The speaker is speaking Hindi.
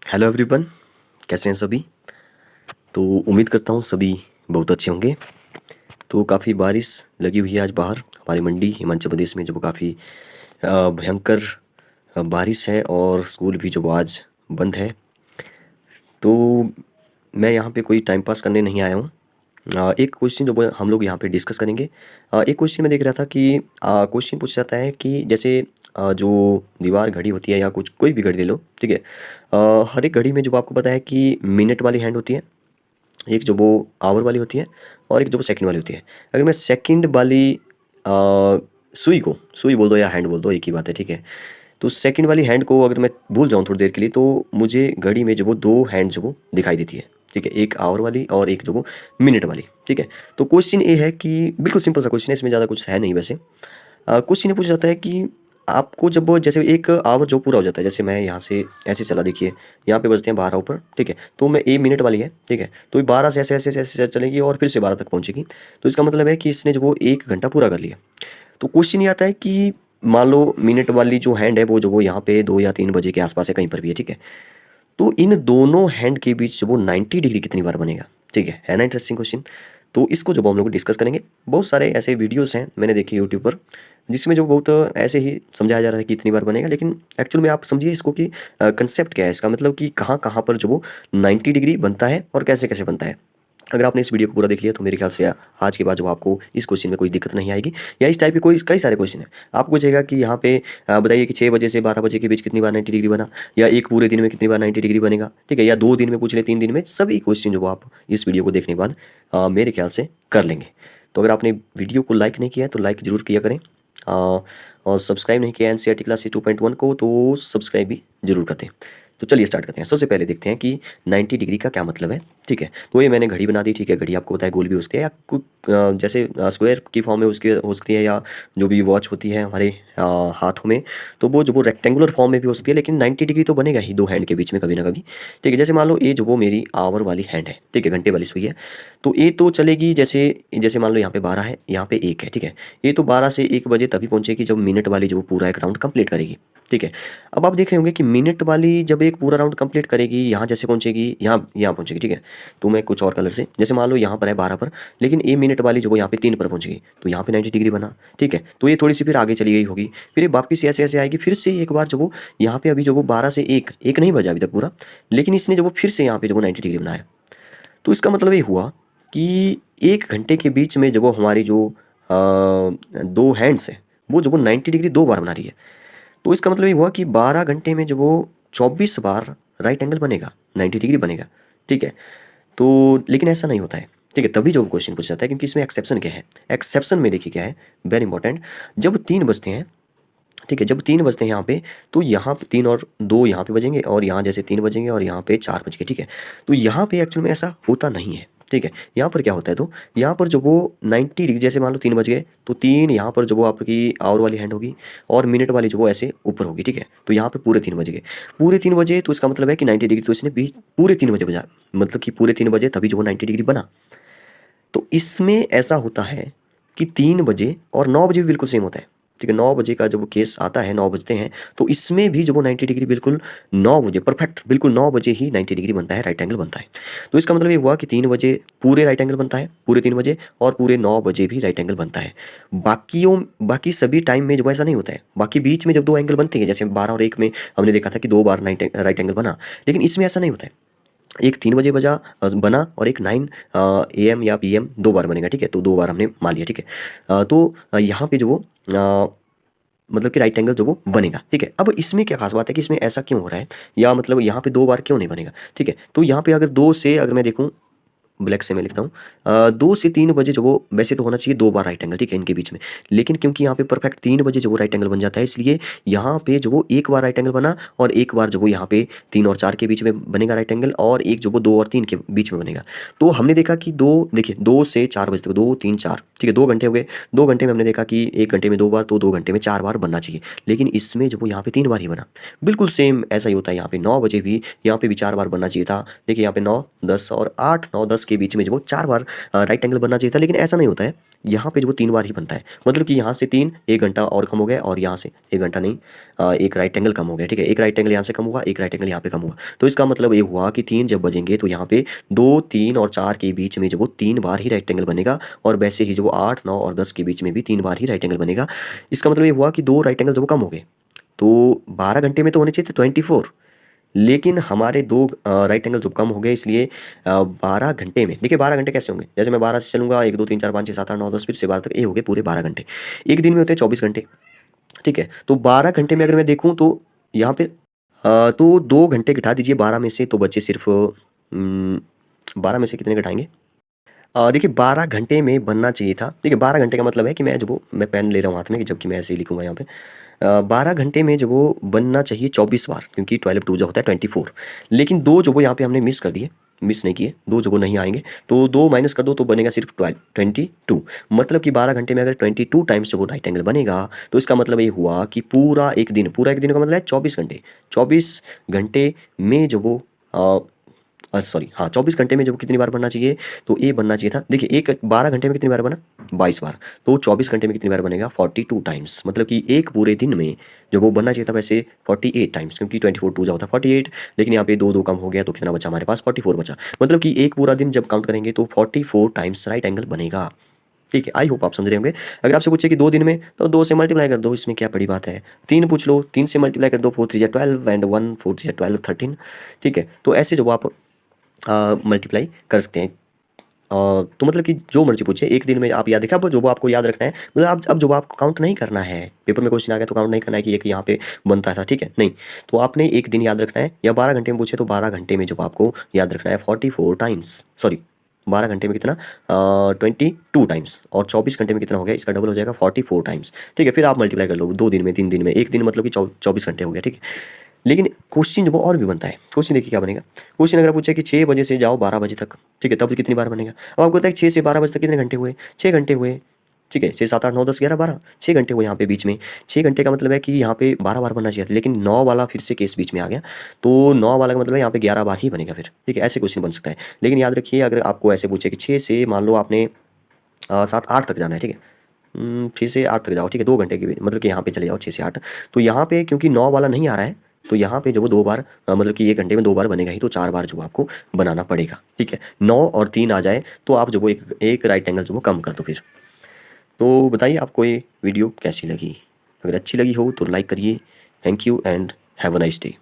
हेलो एवरीवन, कैसे हैं सभी। तो उम्मीद करता हूँ सभी बहुत अच्छे होंगे। तो काफ़ी बारिश लगी हुई है आज बाहर हमारी मंडी हिमाचल प्रदेश में, जो काफ़ी भयंकर बारिश है और स्कूल भी जो आज बंद है। तो मैं यहाँ पे कोई टाइम पास करने नहीं आया हूँ। एक क्वेश्चन जो हम लोग यहाँ पे डिस्कस करेंगे। एक क्वेश्चन मैं देख रहा था कि क्वेश्चन पूछा जाता है कि जैसे जो दीवार घड़ी होती है या कुछ कोई भी घड़ी ले लो, ठीक है। हर एक घड़ी में जो आपको पता है कि मिनट वाली हैंड होती है, एक जो वो आवर वाली होती है और एक जो वो सेकंड वाली होती है। अगर मैं सेकंड वाली सुई बोल दो या हैंड बोल दो, एक ही बात है, ठीक है। तो सेकंड वाली हैंड को अगर मैं भूल जाऊँ थोड़ी देर के लिए, तो मुझे घड़ी में जो वो दो हैंड जो वो दिखाई देती है, ठीक है। एक आवर वाली और एक जो वो मिनट वाली, ठीक है। तो क्वेश्चन ये है कि बिल्कुल सिंपल सा क्वेश्चन है, इसमें ज़्यादा कुछ है नहीं वैसे। क्वेश्चन ये पूछा जाता है कि आपको जब वो जैसे एक आवर जो पूरा हो जाता है, जैसे मैं यहाँ से ऐसे चला, देखिए यहाँ पे बजते हैं 12 ऊपर, ठीक है। तो मैं ए मिनट वाली है, ठीक है। तो ये 12 से ऐसे ऐसे ऐसे ऐसे चलेगी और फिर से 12 तक पहुँचेगी। तो इसका मतलब है कि इसने जो वो 1 घंटा पूरा कर लिया। तो क्वेश्चन ये आता है कि मान लो मिनट वाली जो हैंड है वो जो वो यहाँ पे 2 या 3 बजे के आसपास है, कहीं पर भी है, ठीक है। तो इन दोनों हैंड के बीच जो वो 90 डिग्री कितनी बार बनेगा, ठीक है ना। Interesting question. तो इसको जब हम लोग डिस्कस करेंगे, बहुत सारे ऐसे वीडियोस हैं मैंने देखे यूट्यूब पर, जिसमें जो बहुत ऐसे ही समझाया जा रहा है कि इतनी बार बनेगा, लेकिन एक्चुअल में आप समझिए इसको कि कंसेप्ट क्या है इसका, मतलब कि कहाँ कहाँ पर जो वो 90 डिग्री बनता है और कैसे कैसे बनता है। अगर आपने इस वीडियो को पूरा देख लिया तो मेरे ख्याल से आज के बाद जो आपको इस क्वेश्चन में कोई दिक्कत नहीं आएगी, या इस टाइप के कोई कई सारे क्वेश्चन है। आपको पूछेगा कि यहाँ पे बताइए कि 6 बजे से 12 बजे के बीच कितनी बार 90 डिग्री बना, या एक पूरे दिन में कितनी बार 90 डिग्री बनेगा, ठीक है। या 2 दिन में पूछ ले, 3 दिन में, सभी क्वेश्चन जो वो आप इस वीडियो को देखने के बाद मेरे ख्याल से कर लेंगे। तो अगर आपने वीडियो को लाइक नहीं किया है तो लाइक ज़रूर किया करें, और सब्सक्राइब नहीं किया एनसीईआरटी क्लासेस 2.1 को तो सब्सक्राइब भी जरूर करते हैं। तो चलिए स्टार्ट करते हैं। सबसे पहले देखते हैं कि 90 डिग्री का क्या मतलब है, ठीक है। तो ये मैंने घड़ी बना दी, ठीक है। घड़ी आपको पता है गोल भी हो सकती है या जैसे स्क्वायर की फॉर्म में उसकी हो सकती है, या जो भी वॉच होती है हमारे हाथों में, तो वो जो वो रेक्टेंगुलर फॉर्म में भी हो सकती है। लेकिन 90 डिग्री तो बनेगा ही दो हैंड के बीच में कभी ना कभी, ठीक है। जैसे मान लो ये जो वो मेरी आवर वाली हैंड है, ठीक है, घंटे वाली सुई है। तो ये तो चलेगी जैसे जैसे मान लो यहाँ पे 12 है, यहाँ पे 1 है, ठीक है। ये तो 12 से 1 बजे तभी पहुंचेगी जब मिनट वाली जो पूरा एक राउंड कंप्लीट करेगी, ठीक है। अब आप देख रहे होंगे कि मिनट वाली जब एक पूरा राउंड कंप्लीट करेगी, यहाँ जैसे पहुंचेगी, यहाँ पहुंचेगी, ठीक है। तो मैं कुछ और कलर से, जैसे मान लो यहाँ पर है 12 पर, लेकिन ये मिनट वाली जो वो यहाँ पे 3 पर पहुंचेगी, तो यहाँ पे 90 डिग्री बना, ठीक है। तो ये थोड़ी सी फिर आगे चली गई होगी, फिर ये वापस ऐसे ऐसे आएगी, फिर से एक बार जो वो यहाँ पे अभी जो वो 12 से एक नहीं बजा अभी तक पूरा, लेकिन इसने जो वो फिर से यहाँ पे जो वो 90 डिग्री बनाया। तो इसका मतलब ये हुआ कि 1 घंटे के बीच में जब वो हमारी जो दो हैंड्स है वो जब वो 90 डिग्री 2 बार बना रही है। तो इसका मतलब ये हुआ कि 12 घंटे में जब वो 24 बार राइट एंगल बनेगा, 90 डिग्री बनेगा, ठीक है। तो लेकिन ऐसा नहीं होता है, ठीक है। तभी जो क्वेश्चन पूछा जाता है, क्योंकि इसमें एक्सेप्शन क्या है। एक्सेप्शन में देखिए क्या है, वेरी इंपॉर्टेंट। जब 3 बजते हैं, ठीक है, जब 3 बजते हैं यहाँ पे, तो यहाँ पे 3 और 2 यहाँ पे बजेंगे, और यहाँ जैसे 3 बजेंगे और यहाँ पे 4 बज गए, ठीक है। तो यहाँ पे एक्चुअल में ऐसा होता नहीं है, ठीक है। यहाँ पर क्या होता है, तो यहाँ पर जो वो 90 डिग्री, जैसे मान लो 3 बज गए, तो 3 यहाँ पर जो वो आपकी आवर वाली हैंड होगी और मिनट वाली जो वो ऐसे ऊपर होगी, ठीक है। तो यहाँ पे पूरे 3 बज गए, पूरे 3 बजे, तो इसका मतलब है कि 90 डिग्री तो इसने बीच पूरे 3 बजे बजा, मतलब कि पूरे 3 बजे तभी जो वो 90 डिग्री बना। तो इसमें ऐसा होता है कि 3 बजे और 9 बजे भी बिल्कुल सेम होता है, ठीक है। 9 बजे का जब केस आता है, 9 बजते हैं, तो इसमें भी जो वो 90 डिग्री बिल्कुल 9 बजे परफेक्ट, बिल्कुल 9 बजे ही 90 डिग्री बनता है, राइट एंगल बनता है। तो इसका मतलब ये हुआ कि 3 बजे पूरे राइट एंगल बनता है, पूरे 3 बजे, और पूरे 9 बजे भी राइट एंगल बनता है। बाकी सभी टाइम में जो ऐसा नहीं होता है, बाकी बीच में जब दो एंगल बनते हैं, जैसे 12 और 1 में हमने देखा था कि 2 बार राइट एंगल बना, लेकिन इसमें ऐसा नहीं होता है। एक 3 बजे बना और एक 9 AM या PM 2 बार बनेगा, ठीक है। तो 2 बार हमने मान लिया, ठीक है। तो यहाँ पे जो वो मतलब कि राइट एंगल जो वो बनेगा, ठीक है। अब इसमें क्या खास बात है कि इसमें ऐसा क्यों हो रहा है, या मतलब यहाँ पे 2 बार क्यों नहीं बनेगा, ठीक है। तो यहाँ पे अगर 2 से अगर मैं देखूँ, ब्लैक से मैं लिखता हूँ, 2 से 3 बजे जो वो वैसे तो होना चाहिए 2 बार राइट एंगल, ठीक है, इनके बीच में। लेकिन क्योंकि यहाँ पे परफेक्ट 3 बजे जो वो राइट एंगल बन जाता है, इसलिए यहाँ पे जो वो 1 बार राइट एंगल बना, और 1 बार जो वो यहाँ पे 3 और 4 के बीच में बनेगा राइट एंगल, और एक जो वो 2 और 3 के बीच में बनेगा। तो हमने देखा कि देखिए 2 से 4 बजे तक, 2 3 4, ठीक है, 2 घंटे हो गए। 2 घंटे में हमने देखा कि 1 घंटे में 2 बार, तो 2 घंटे में 4 बार बनना चाहिए, लेकिन इसमें जो वो यहाँ पे 3 बार ही बना। बिल्कुल सेम ऐसा ही होता है यहाँ पे, 9 बजे भी यहाँ पे भी 4 बार बनना चाहिए था। देखिए यहाँ पे 9 10 और 8, 9 10 के बीच में जो वो 4 बार राइट एंगल बनना चाहिए था, लेकिन ऐसा नहीं होता है। यहाँ पे जो वो 3 बार ही बनता है, मतलब कि यहाँ से 3, 1 घंटा और कम हो गया, और यहाँ से 1 घंटा नहीं, एक राइट एंगल कम हो गया, ठीक है। एक राइट एंगल यहाँ से कम हुआ, एक राइट एंगल यहाँ पे कम हुआ। तो इसका मतलब ये हुआ कि 3 जब बजेंगे तो यहाँ पे 2, 3 और 4 के बीच में जो वो 3 बार ही राइट एंगल बनेगा, और वैसे ही जो वो 8, 9 और 10 के बीच में भी 3 बार ही राइट एंगल बनेगा। इसका मतलब ये हुआ कि 2 राइट एंगल जो वो कम हो गए। तो 12 घंटे में तो होने चाहिए थे 24, लेकिन हमारे 2 राइट एंगल जो कम हो गए, इसलिए 12 घंटे में, देखिए 12 घंटे कैसे होंगे, जैसे मैं 12 से चलूंगा, 1, 2, 3, 4, 5, 6, 7, 8, 9, 10, फिर से 12 तक, ये हो गए पूरे 12 घंटे। एक दिन में होते हैं 24 घंटे, ठीक है। तो 12 घंटे में अगर मैं देखूँ तो यहाँ पे तो 2 घंटे घटा दीजिए 12 में से, तो बचे सिर्फ 12 में से कितने घटाएंगे, देखिए 12 घंटे में बनना चाहिए था। देखिए 12 घंटे का मतलब है कि मैं जो वो मैं पेन ले रहा हूँ हाथ में, कि जबकि मैं ऐसे ही लिखूंगा यहाँ पे, 12 घंटे में जो वो बनना चाहिए 24 बार, क्योंकि 12 2 जो होता है 24। लेकिन 2 जो वो यहाँ पे हमने मिस कर दिए, मिस नहीं किए, 2 जो वो नहीं आएंगे, तो 2 माइनस कर दो तो बनेगा सिर्फ 22। मतलब कि 12 घंटे में अगर 22 टाइम्स जो वो राइट एंगल बनेगा, तो इसका मतलब ये हुआ कि पूरा एक दिन, पूरा एक दिन का मतलब है 24 घंटे, 24 घंटे में जो वो सॉरी हाँ, 24 घंटे में जो कितनी बार बनना चाहिए, तो ये बनना चाहिए था। देखिए एक 12 घंटे में कितनी बार बना, 22 बार, तो 24 घंटे में कितनी बार बनेगा, 42 टाइम्स। मतलब कि एक पूरे दिन में जो वो बनना चाहिए था वैसे 48 टाइम्स, क्योंकि 24 2 जा होता है 48, लेकिन यहाँ पे 2 2 कम हो गया, तो कितना बचा हमारे पास, 44 बचा। मतलब कि एक पूरा दिन जब काउंट करेंगे तो 44 टाइम्स राइट एंगल बनेगा, ठीक है। आई होप आप समझ रहे होंगे। अगर आपसे पूछे कि 2 दिन में, तो 2 से मल्टीप्लाई कर दो, इसमें क्या बड़ी बात है। 3 पूछ लो, 3 से मल्टीप्लाई कर दो, 4 3 12 एंड 1 4 3 12 13, ठीक है। तो ऐसे जो आप मल्टीप्लाई कर सकते हैं। तो मतलब कि जो मर्जी पूछे, एक दिन में आप याद रखें, अब जो वो आपको याद रखना है, मतलब आप अब जो आपको काउंट नहीं करना है, पेपर में क्वेश्चन आ गया तो काउंट नहीं करना है कि एक यहाँ पे बनता था, ठीक है, नहीं। तो आपने एक दिन याद रखना है, या 12 घंटे में पूछे तो 12 घंटे में जो आपको याद रखना है 44 टाइम्स, सॉरी 12 घंटे में कितना, 22 टाइम्स, और 24 घंटे में कितना हो गया, इसका डबल हो जाएगा 44 टाइम्स, ठीक है। फिर आप मल्टीप्लाई कर लो 2 दिन में, 3 दिन में, एक दिन मतलब कि 24 घंटे हो गया, ठीक है। लेकिन क्वेश्चन जो वो और भी बनता है। क्वेश्चन देखिए क्या बनेगा। क्वेश्चन अगर पूछे कि 6 बजे से जाओ 12 बजे तक, ठीक है, तब कितनी बार बनेगा। अब आपको पता है 6 से 12 बजे तक कितने घंटे हुए, 6 घंटे हुए, ठीक है। 6 7 8 9 10 11 12, 6 घंटे हुए यहाँ पे बीच में। 6 घंटे का मतलब है कि यहाँ पे 12 बार बनना चाहिए था, लेकिन 9 वाला फिर से केस बीच में आ गया, तो 9 वाला का मतलब है यहाँ पे 11 बार ही बनेगा फिर, ठीक है। ऐसे क्वेश्चन बन सकता है। लेकिन याद रखिए, अगर आपको ऐसे पूछे कि 6 से मान लो आपने 7 8 तक जाना है, ठीक है, 6 से 8 तक जाओ, ठीक है, 2 घंटे की मतलब कि यहाँ पे चले जाओ 6 से 8, तो यहाँ पे क्योंकि 9 वाला नहीं आ रहा है, तो यहाँ पे जो वो 2 बार मतलब कि 1 घंटे में 2 बार बनेगा ही, तो 4 बार जो आपको बनाना पड़ेगा, ठीक है। 9 और 3 आ जाए तो आप जो वो एक राइट एंगल जो वो कम कर दो फिर। तो बताइए आपको ये वीडियो कैसी लगी। अगर अच्छी लगी हो तो लाइक करिए। Thank you and have a nice day.